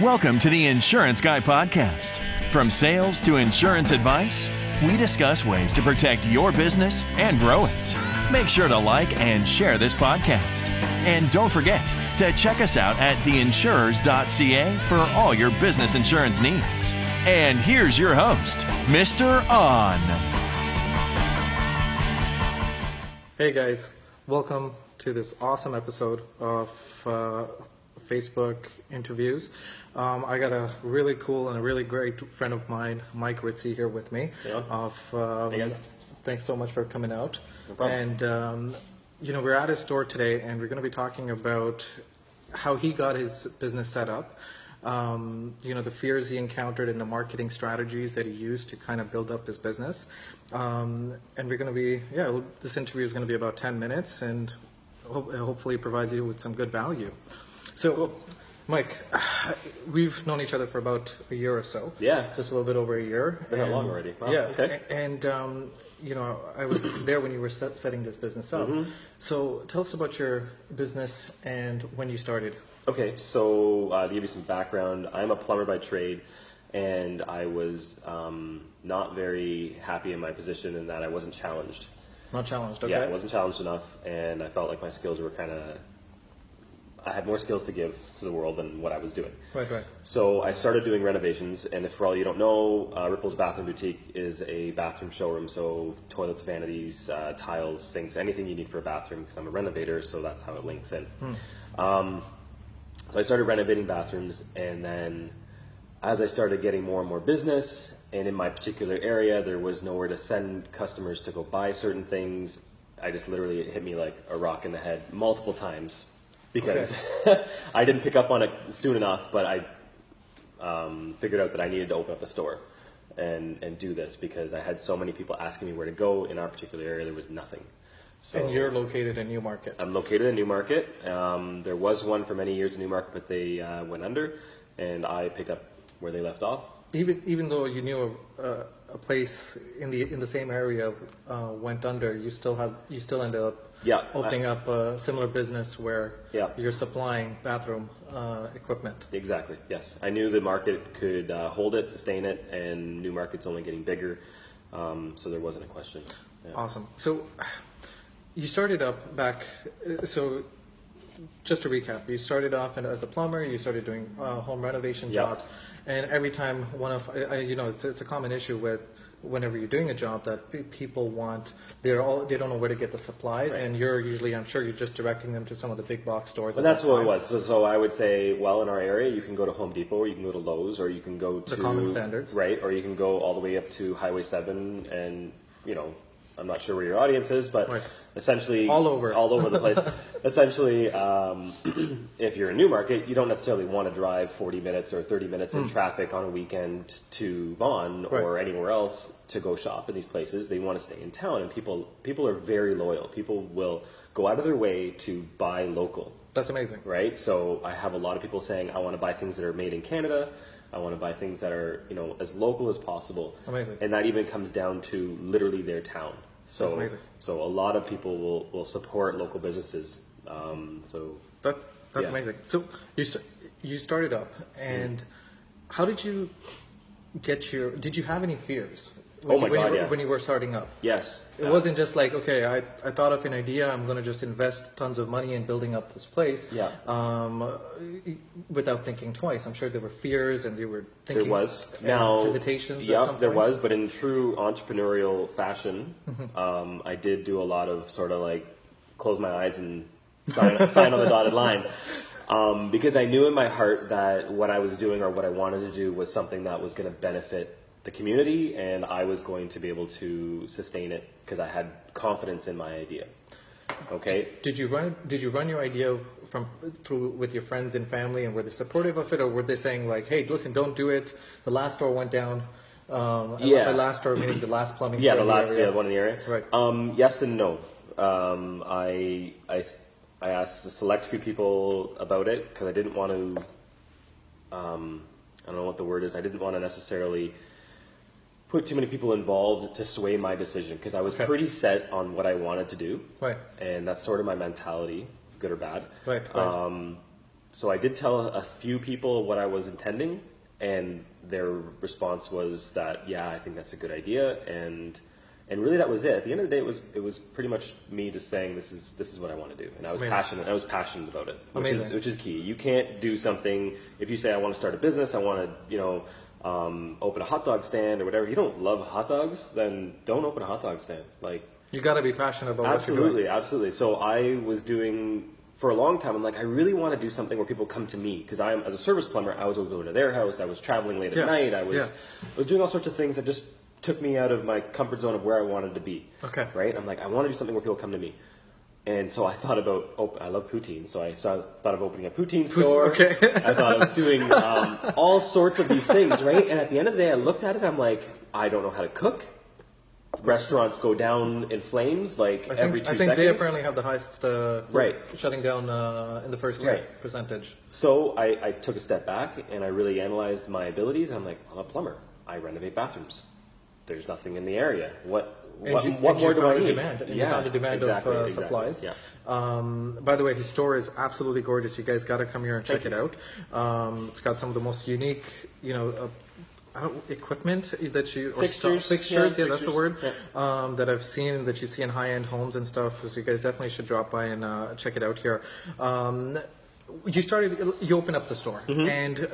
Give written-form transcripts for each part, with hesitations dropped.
Welcome to the Insurance Guy Podcast. From sales to insurance advice, we discuss ways to protect your business and grow it. Make sure to like and share this podcast. And don't forget to check us out at theinsurers.ca for all your business insurance needs. And here's your host, Mr. Aun. Hey guys, welcome to this awesome episode of Facebook interviews. I got a really cool and a really great friend of mine, Mike Ritzy, here with me. Yeah. Hey guys. Thanks so much for coming out. No problem. And we're at his store today, and we're going to be talking about how he got his business set up. The fears he encountered and the marketing strategies that he used to kind of build up his business. And we're going to be, this interview is going to be about 10 minutes, and hopefully provide you with some good value. So, cool. Mike, we've known each other for about a year or so. Yeah. Just a little bit over a year. Been that long already. Wow. Yeah. Okay. And, I was there when you were setting this business up. Mm-hmm. So tell us about your business and when you started. Okay. So to give you some background, I'm a plumber by trade, and I was not very happy in my position in that I wasn't challenged. Not challenged, okay. Yeah, I wasn't challenged enough, and I felt like my skills were I had more skills to give to the world than what I was doing. Right. So I started doing renovations, and if for all you don't know, Ripple's Bathroom Boutique is a bathroom showroom, so toilets, vanities, tiles, sinks, anything you need for a bathroom, because I'm a renovator, so that's how it links in. So I started renovating bathrooms, and then as I started getting more and more business, and in my particular area, there was nowhere to send customers to go buy certain things. I just literally, it hit me like a rock in the head multiple times. Because I didn't pick up on it soon enough, but I figured out that I needed to open up a store and do this because I had so many people asking me where to go. In our particular area, there was nothing. So, and you're located in Newmarket. I'm located in Newmarket. There was one for many years in Newmarket, but they went under, and I picked up where they left off. Even though you knew a place in the same area went under, you still ended up opening up a similar business where you're supplying bathroom equipment. Exactly. Yes, I knew the market could hold it, sustain it, and Newmarket's only getting bigger, so there wasn't a question. Yeah. Awesome. So you started up back. So just to recap, you started off as a plumber. You started doing home renovation jobs. And every time it's a common issue with whenever you're doing a job that people they don't know where to get the supplies, right. And you're usually, I'm sure, you're just directing them to some of the big box stores. Well, that's what it was. So I would say, in our area, you can go to Home Depot, or you can go to Lowe's, or you can go to the common standards, right? Or you can go all the way up to Highway 7, and I'm not sure where your audience is, but right. Essentially all over the place. Essentially, if you're in Newmarket, you don't necessarily want to drive 40 minutes or 30 minutes in traffic on a weekend to Vaughan right. or anywhere else to go shop in these places. They want to stay in town, and people are very loyal. People will go out of their way to buy local. That's amazing. Right? So I have a lot of people saying, I want to buy things that are made in Canada. I want to buy things that are, as local as possible. Amazing. And that even comes down to literally their town. That's amazing. So a lot of people will support local businesses. That's amazing. So you started up, and how did you did you have any fears? When you were starting up? Yes. It wasn't just like, okay, I thought of an idea, I'm going to just invest tons of money in building up this place without thinking twice. I'm sure there were fears and you were thinking there was. hesitations. Yeah, there was, but in true entrepreneurial fashion, I did do a lot of sort of like close my eyes and sign on the dotted line. Because I knew in my heart that what I was doing or what I wanted to do was something that was going to benefit the community, and I was going to be able to sustain it because I had confidence in my idea. Okay. Did you run your idea through with your friends and family, and were they supportive of it, or were they saying like, hey, listen, don't do it? The last store went down. The last store meaning the last plumbing store. The last one in the area. Right. Yes and no. I asked a select few people about it because I didn't want to. I don't know what the word is. I didn't want to necessarily put too many people involved to sway my decision because I was pretty set on what I wanted to do. Right. And that's sort of my mentality, good or bad. Right. So I did tell a few people what I was intending, and their response was that, yeah, I think that's a good idea, and really that was it. At the end of the day, it was pretty much me just saying this is what I want to do, and I was passionate. I was passionate about it, which is key. You can't do something if you say I want to start a business, I want to open a hot dog stand or whatever. If you don't love hot dogs, then don't open a hot dog stand. Like, you got to be passionate about what you're doing. Absolutely. So I was doing, for a long time, I'm like, I really want to do something where people come to me, because as a service plumber, I was going to their house, I was traveling late at night, I was doing all sorts of things that just took me out of my comfort zone of where I wanted to be. Okay. Right? I'm like, I want to do something where people come to me. And so I thought about, I love poutine, so I thought of opening a poutine store. Okay. I thought of doing all sorts of these things, right? And at the end of the day, I looked at it, I'm like, I don't know how to cook. Restaurants go down in flames every 2 seconds. I think they apparently have the highest shutting down in the first year percentage. So I took a step back and I really analyzed my abilities. I'm like, I'm a plumber. I renovate bathrooms. There's nothing in the area. What more do I need? You found a demand of supplies. Yeah. By the way, his store is absolutely gorgeous. You guys got to come here and check it out. It's got some of the most unique, equipment that you fixtures. That's the word that I've seen, that you see in high-end homes and stuff. So you guys definitely should drop by and check it out here. You opened up the store, and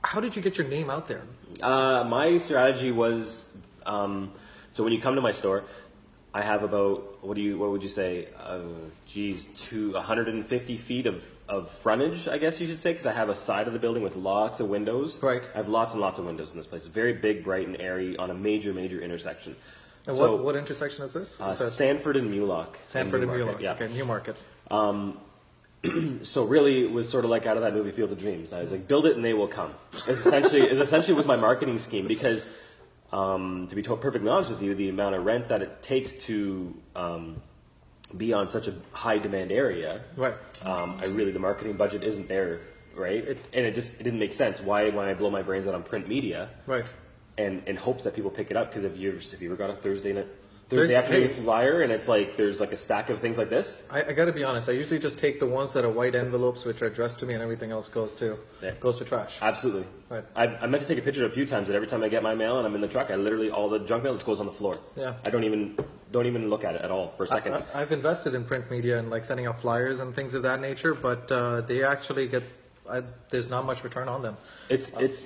how did you get your name out there? My strategy was, so when you come to my store, I have about, what would you say, 150 feet of frontage, I guess you should say, because I have a side of the building with lots of windows. Right. I have lots and lots of windows in this place. It's very big, bright, and airy on a major intersection. And what intersection is this? Sanford and Mulock. Sanford and Mulock. Yeah. Okay, Newmarket. So really, it was sort of like out of that movie Field of Dreams. I was like, build it and they will come. It essentially was my marketing scheme, because to be perfectly honest with you, the amount of rent that it takes to be on such a high demand area, right? The marketing budget isn't there, right? It didn't make sense. Why when I blow my brains out on print media, right? And in hopes that people pick it up, because if you ever got a Thursday afternoon flyer and it's like there's like a stack of things like this. I got to be honest. I usually just take the ones that are white envelopes, which are addressed to me, and everything else goes to trash. Absolutely. Right. I meant to take a picture a few times, and every time I get my mail and I'm in the truck, I literally, all the junk mail just goes on the floor. Yeah. I don't even look at it at all for a second. I've invested in print media and sending out flyers and things of that nature, but they actually get. There's not much return on them.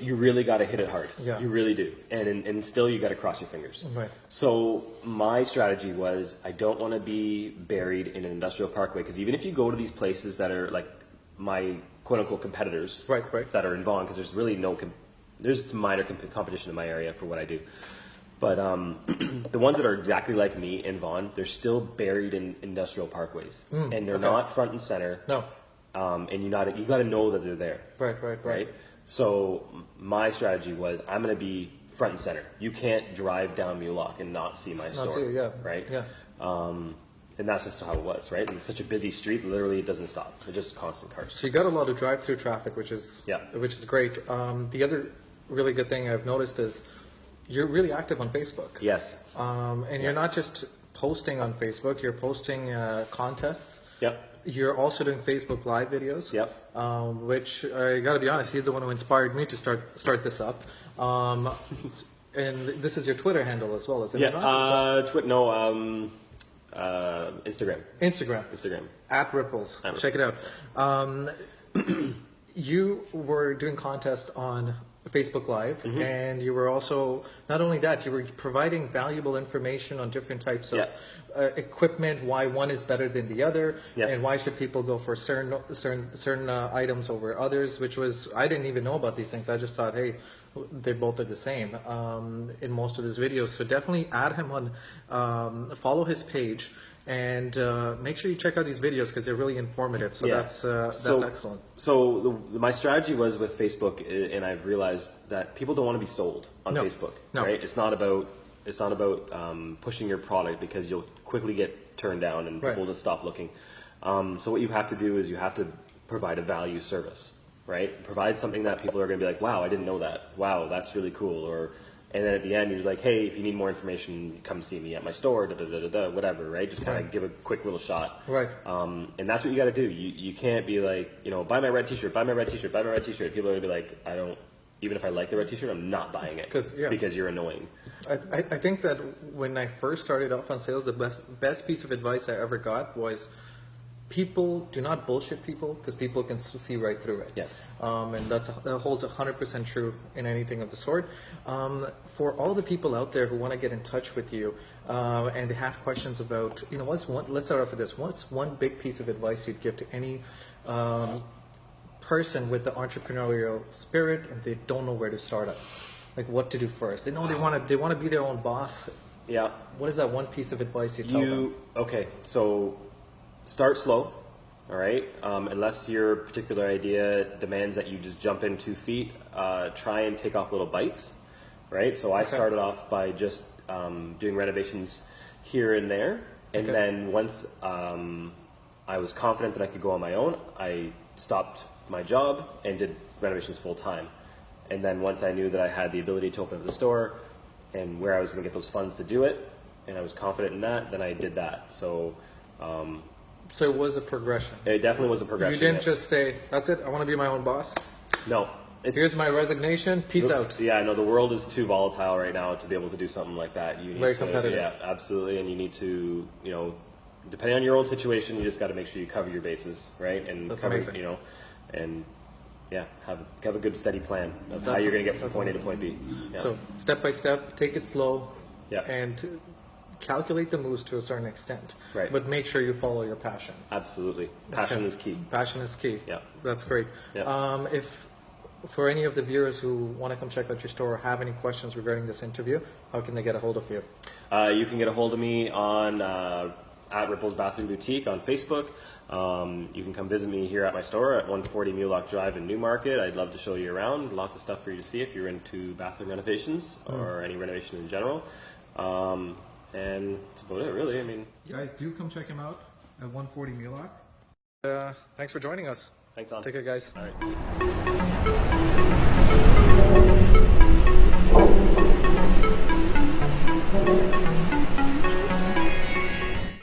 You really got to hit it hard. Yeah. You really do, and still you got to cross your fingers. Right. So my strategy was, I don't want to be buried in an industrial parkway, because even if you go to these places that are like my quote unquote competitors, right, that are in Vaughan, because there's really there's some minor competition in my area for what I do. But the ones that are exactly like me in Vaughan, they're still buried in industrial parkways, and they're not front and center. No. And you got to know that they're there. Right. So my strategy was, I'm going to be front and center. You can't drive down Mulock and not see my store. Right? Yeah. And that's just how it was, right? And it's such a busy street, literally it doesn't stop. It's just constant cars. So you got a lot of drive-through traffic, which is great. The other really good thing I've noticed is you're really active on Facebook. Yes. And you're not just posting on Facebook, you're posting contests. Yep. You're also doing Facebook Live videos. Yep. Which I got to be honest, he's the one who inspired me to start this up. And this is your Twitter handle as well, isn't it? Instagram. At Ripples. Check it out. You were doing contests on Facebook Live, and you were also, not only that, you were providing valuable information on different types of equipment, why one is better than the other, and why should people go for certain items over others, which was, I didn't even know about these things. I just thought, hey, they both are the same in most of his videos. So definitely add him on, follow his page, and make sure you check out these videos because they're really informative. So that's excellent. So my strategy was with Facebook, and I've realized that people don't want to be sold on Facebook. No. Right? It's not about pushing your product, because you'll quickly get turned down and people will just stop looking. So what you have to do is you have to provide a value service, right? Provide something that people are going to be like, wow, I didn't know that. Wow, that's really cool. And then at the end, he was like, hey, if you need more information, come see me at my store, whatever, right? Just kind of give a quick little shot. Right. And that's what you got to do. You can't be like, buy my red T-shirt, buy my red T-shirt, buy my red T-shirt. People are going to be like, even if I like the red T-shirt, I'm not buying it because you're annoying. I think that when I first started off on sales, the best piece of advice I ever got was, people, do not bullshit people, because people can see right through it. Yes. And that holds 100% true in anything of the sort. For all the people out there who want to get in touch with you and they have questions about, let's start off with this. What's one big piece of advice you'd give to any person with the entrepreneurial spirit and they don't know where to start up? Like what to do first? They know they want to be their own boss. Yeah. What is that one piece of advice you tell them? Okay, so start slow, all right? Unless your particular idea demands that you just jump in 2 feet, try and take off little bites, right? So I started off by just doing renovations here and there, and then once I was confident that I could go on my own, I stopped my job and did renovations full time. And then once I knew that I had the ability to open up the store and where I was going to get those funds to do it, and I was confident in that, then I did that. So it was a progression. It definitely was a progression. You didn't just say, that's it, I want to be my own boss? No. Here's my resignation, peace out. Yeah, no, the world is too volatile right now to be able to do something like that. You need Very competitive. Yeah, absolutely, and you need to, depending on your own situation, you just got to make sure you cover your bases, right? And That's cover, amazing. and yeah, have a good steady plan of how you're going to get from point A to point B. Yeah. So step by step, take it slow, Yeah. and calculate the moves to a certain extent. Right. But make sure you follow your passion. Absolutely. Passion is key. Passion is key. Yeah. That's great. Yeah. If for any of the viewers who want to come check out your store or have any questions regarding this interview, how can they get a hold of you? You can get a hold of me on at Ripple's Bathroom Boutique on Facebook. You can come visit me here at my store at 140 Mulock Drive in Newmarket. I'd love to show you around. Lots of stuff for you to see if you're into bathroom renovations or any renovation in general. And that's about it, really. I mean, guys, do come check him out at 140 Mulock. Thanks for joining us. Thanks, Aun. Take care, guys. All right.